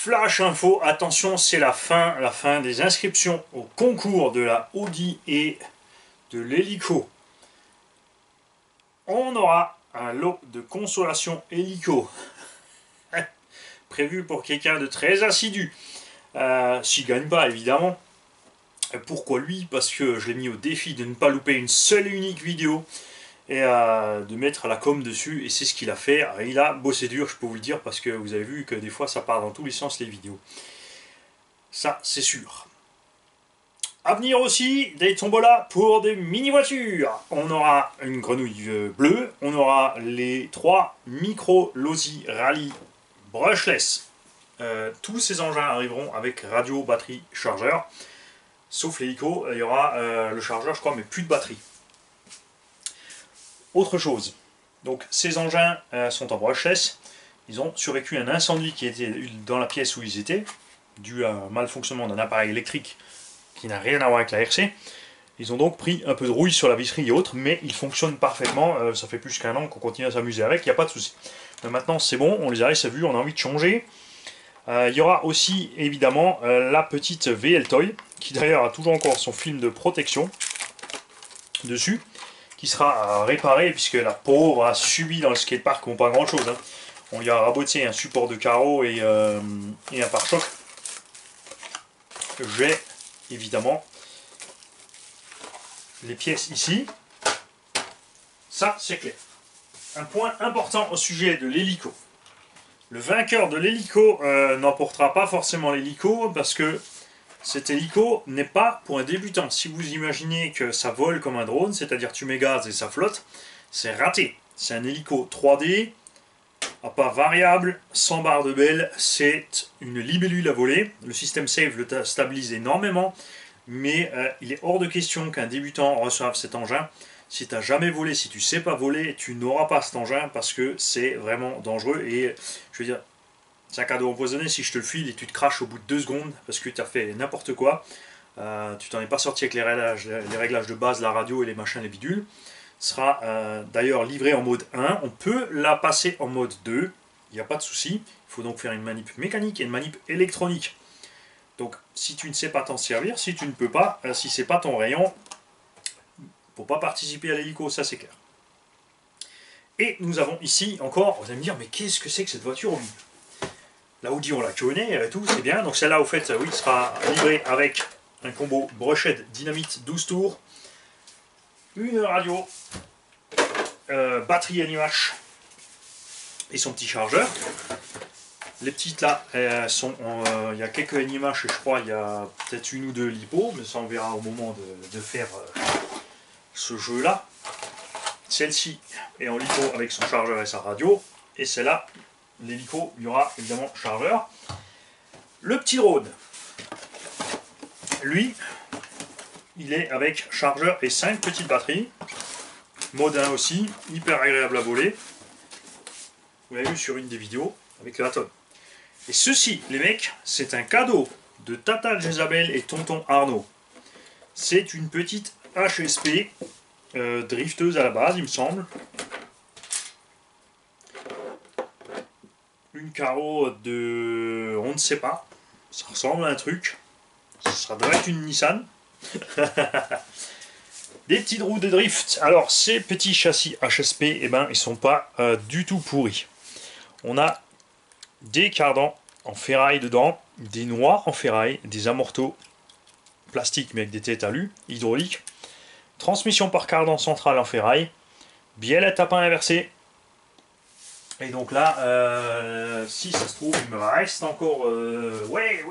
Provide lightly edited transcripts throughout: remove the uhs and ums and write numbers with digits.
Flash info, attention, c'est la fin des inscriptions au concours de la Audi et de l'hélico. On aura un lot de consolation hélico prévu pour quelqu'un de très assidu. S'il gagne pas, évidemment. Pourquoi lui? Parce que je l'ai mis au défi de ne pas louper une seule et unique vidéo et de mettre la com dessus, et c'est ce qu'il a fait. Alors, il a bossé dur, je peux vous le dire, parce que vous avez vu que des fois ça part dans tous les sens les vidéos. Ça, c'est sûr. À venir aussi, des tombolas pour des mini-voitures. On aura une grenouille bleue, on aura les 3 micro Losi Rally brushless. Tous ces engins arriveront avec radio, batterie, chargeur. Sauf l'hélico, il y aura le chargeur, je crois, mais plus de batterie. Autre chose, donc ces engins sont en brushless. Ils ont survécu à un incendie qui était dans la pièce où ils étaient, dû à un malfonctionnement d'un appareil électrique qui n'a rien à voir avec la RC. Ils ont donc pris un peu de rouille sur la visserie et autres, mais ils fonctionnent parfaitement. Ça fait plus qu'un an qu'on continue à s'amuser avec, il n'y a pas de souci. Maintenant c'est bon, on les a laissés vus, on a envie de changer. Il y aura aussi évidemment la petite VL Toy, qui d'ailleurs a toujours encore son film de protection dessus, qui sera réparé puisque la pauvre a subi dans le skatepark pas grand chose. On lui a raboté un support de carreau et un pare-choc. J'ai évidemment les pièces ici. Ça c'est clair. Un point important au sujet de l'hélico. Le vainqueur de l'hélico n'emportera pas forcément l'hélico parce que cet hélico n'est pas pour un débutant. Si vous imaginez que ça vole comme un drone, c'est-à-dire tu mets gaz et ça flotte, c'est raté. C'est un hélico 3D, à pas variable, sans barre de belle, c'est une libellule à voler. Le système Save le stabilise énormément, mais il est hors de question qu'un débutant reçoive cet engin. Si tu n'as jamais volé, si tu ne sais pas voler, tu n'auras pas cet engin parce que c'est vraiment dangereux. Et je veux dire, c'est un cadeau empoisonné si je te le file et tu te craches au bout de 2 secondes parce que tu as fait n'importe quoi. Tu t'en es pas sorti avec les réglages de base, la radio et les machins, les bidules. Sera d'ailleurs livré en mode 1. On peut la passer en mode 2, il n'y a pas de souci. Il faut donc faire une manip mécanique et une manip électronique. Donc si tu ne sais pas t'en servir, si tu ne peux pas, si c'est pas ton rayon, pour pas participer à l'hélico, ça c'est clair. Et nous avons ici encore, vous allez me dire, mais qu'est-ce que c'est que cette voiture au milieu? La Audi on la connaît, tout c'est bien. Donc celle-là au fait, oui, sera livrée avec un combo brochette dynamite 12 tours, une radio, batterie NIH et son petit chargeur. Les petites là, il y a quelques NIH et je crois il y a peut-être une ou deux lipo, mais ça on verra au moment de faire ce jeu là. Celle-ci est en lipo avec son chargeur et sa radio, et celle-là, l'hélico, il y aura évidemment chargeur. Le petit drone, lui, il est avec chargeur et 5 petites batteries, mode 1 aussi, hyper agréable à voler. Vous l'avez vu sur une des vidéos avec le Atom. Et ceci, les mecs, c'est un cadeau de Tata Jezabel et Tonton Arnaud. C'est une petite HSP drifteuse à la base, il me semble. Une carreau de... on ne sait pas. Ça ressemble à un truc. Ça doit être une Nissan. Des petites roues de drift. Alors, ces petits châssis HSP, eh ben, ils sont pas du tout pourris. On a des cardans en ferraille dedans, des noirs en ferraille, des amortos plastiques mais avec des têtes alu, hydrauliques. Transmission par cardan central en ferraille, bielle à tapin inversé. Et donc là, si ça se trouve, il me reste encore... ouais.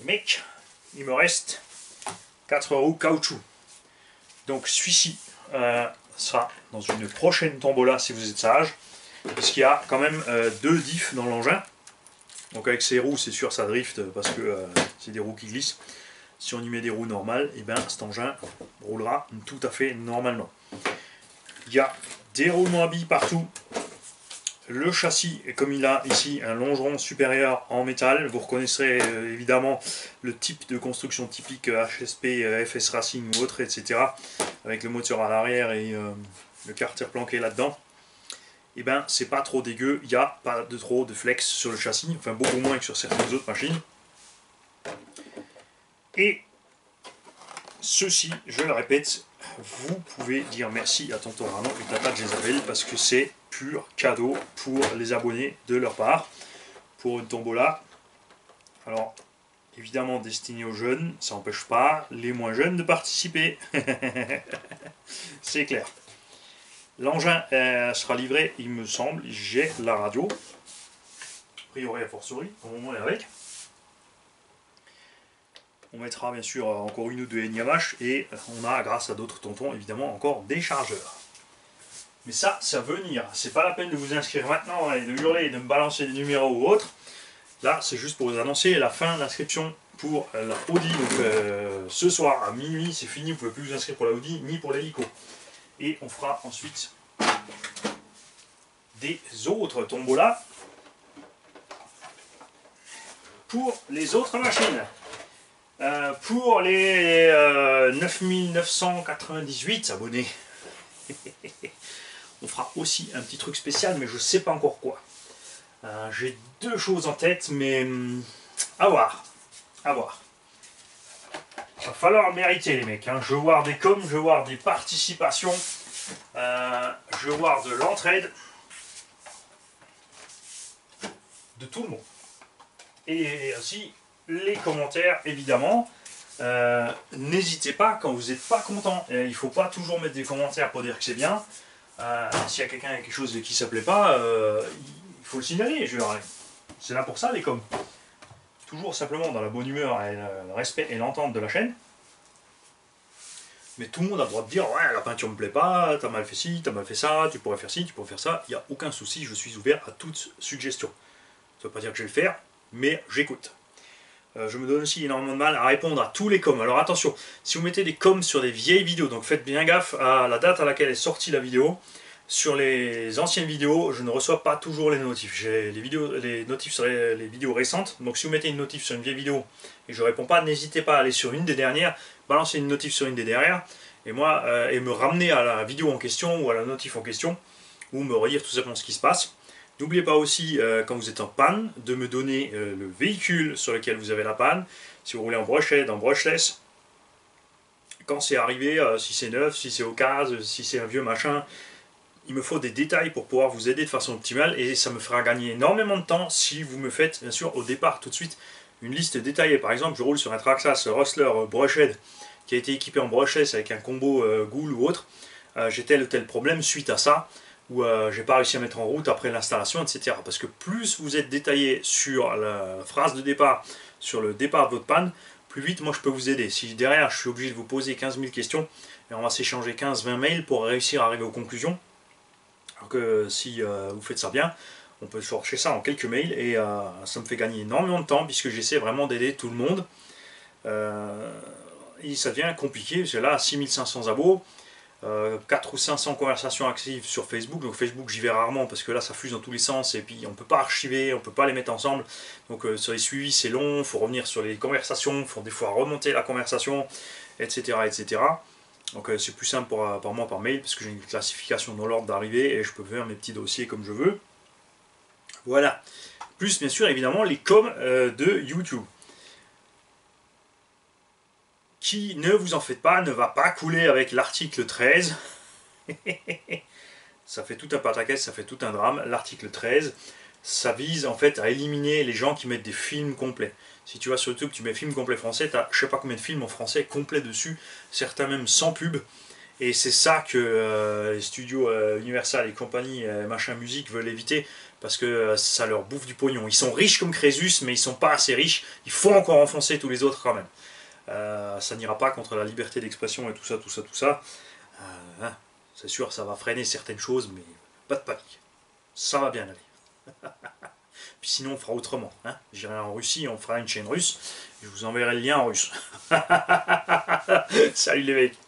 Mec, il me reste 4 roues caoutchouc. Donc celui-ci sera dans une prochaine tombola si vous êtes sage. Parce qu'il y a quand même 2 diffs dans l'engin. Donc avec ces roues, c'est sûr ça drift parce que c'est des roues qui glissent. Si on y met des roues normales, et ben cet engin roulera tout à fait normalement. Il y a des roulements à billes partout. Le châssis, comme il a ici un longeron supérieur en métal, vous reconnaîtrez évidemment le type de construction typique HSP, FS Racing ou autre, etc. Avec le moteur à l'arrière et le carter planqué là-dedans. et ben c'est pas trop dégueu, il n'y a pas de trop de flex sur le châssis, enfin beaucoup moins que sur certaines autres machines. Et ceci, je le répète, vous pouvez dire merci à Tonton Arnaud et Tata Jezabel parce que c'est pur cadeau pour les abonnés de leur part, pour une tombola. Alors, évidemment destiné aux jeunes, ça n'empêche pas les moins jeunes de participer. C'est clair. L'engin sera livré, il me semble, j'ai la radio. A priori, à fortiori, au moment où on est avec. On mettra bien sûr encore une ou deux Yamaha et on a, grâce à d'autres tontons, évidemment encore des chargeurs. Mais ça, c'est à venir. C'est pas la peine de vous inscrire maintenant et de hurler et de me balancer des numéros ou autres. Là, c'est juste pour vous annoncer la fin de l'inscription pour la Audi. Donc ce soir à minuit, c'est fini. Vous ne pouvez plus vous inscrire pour la Audi ni pour l'hélico. Et on fera ensuite des autres tombolas pour les autres machines. Pour les 9998 abonnés, on fera aussi un petit truc spécial, mais je ne sais pas encore quoi. J'ai deux choses en tête, mais à voir. À voir. Il va falloir mériter les mecs. Hein. Je veux voir des coms, je veux voir des participations, je veux voir de l'entraide de tout le monde. Et aussi les commentaires évidemment. N'hésitez pas quand vous n'êtes pas content. Il ne faut pas toujours mettre des commentaires pour dire que c'est bien. S'il y a quelqu'un quelque chose qui ne plaît pas, il faut le signaler. C'est là pour ça les coms. Toujours simplement dans la bonne humeur et le respect et l'entente de la chaîne. Mais tout le monde a le droit de dire ouais la peinture me plaît pas, t'as mal fait ci, t'as mal fait ça, tu pourrais faire ci, tu pourrais faire ça. Il n'y a aucun souci, je suis ouvert à toute suggestion. Ça ne veut pas dire que je vais le faire, mais j'écoute. Je me donne aussi énormément de mal à répondre à tous les coms. Alors attention, si vous mettez des coms sur des vieilles vidéos, donc faites bien gaffe à la date à laquelle est sortie la vidéo. Sur les anciennes vidéos, je ne reçois pas toujours les notifs. J'ai les notifs sur les vidéos récentes. Donc si vous mettez une notif sur une vieille vidéo et je ne réponds pas, n'hésitez pas à aller sur une des dernières, balancer une notif sur une des dernières, et moi et me ramener à la vidéo en question ou à la notif en question, ou me redire tout simplement ce qui se passe. N'oubliez pas aussi, quand vous êtes en panne, de me donner le véhicule sur lequel vous avez la panne. Si vous roulez en brushed, en brushless, quand c'est arrivé, si c'est neuf, si c'est au cas, si c'est un vieux machin, il me faut des détails pour pouvoir vous aider de façon optimale et ça me fera gagner énormément de temps si vous me faites, bien sûr, au départ, tout de suite, une liste détaillée. Par exemple, je roule sur un Traxxas Rustler brushed qui a été équipé en brushless avec un combo Goul ou autre. J'ai tel ou tel problème suite à ça, où j'ai pas réussi à mettre en route après l'installation, etc. Parce que plus vous êtes détaillé sur la phrase de départ, sur le départ de votre panne, plus vite moi je peux vous aider. Si derrière je suis obligé de vous poser 15 000 questions, et on va s'échanger 15-20 mails pour réussir à arriver aux conclusions. Alors que si vous faites ça bien, on peut chercher ça en quelques mails et ça me fait gagner énormément de temps puisque j'essaie vraiment d'aider tout le monde. Et ça devient compliqué, parce que là, 6500 abos, 4 ou 500 conversations actives sur Facebook. Donc Facebook j'y vais rarement parce que là ça fuse dans tous les sens et puis on ne peut pas archiver, on ne peut pas les mettre ensemble. Donc sur les suivis c'est long, il faut revenir sur les conversations, il faut des fois remonter la conversation, etc. etc. Donc c'est plus simple pour moi par mail parce que j'ai une classification dans l'ordre d'arrivée et je peux faire mes petits dossiers comme je veux. Voilà. Plus bien sûr évidemment les coms de YouTube. Qui, ne vous en faites pas, ne va pas couler avec l'article 13. Ça fait tout un pataquès, ça fait tout un drame. L'article 13, ça vise en fait à éliminer les gens qui mettent des films complets. Si tu vas sur YouTube, tu mets film complet français, tu as je sais pas combien de films en français complets dessus, certains même sans pub. Et c'est ça que les studios Universal et compagnie, machin musique veulent éviter, parce que ça leur bouffe du pognon. Ils sont riches comme Crésus, mais ils sont pas assez riches. Il faut encore enfoncer tous les autres quand même. Ça n'ira pas contre la liberté d'expression et tout ça, tout ça, tout ça. Hein, c'est sûr, ça va freiner certaines choses, mais pas de panique. Ça va bien aller. Puis sinon, on fera autrement. Hein. J'irai en Russie, on fera une chaîne russe. Et je vous enverrai le lien en russe. Salut les mecs.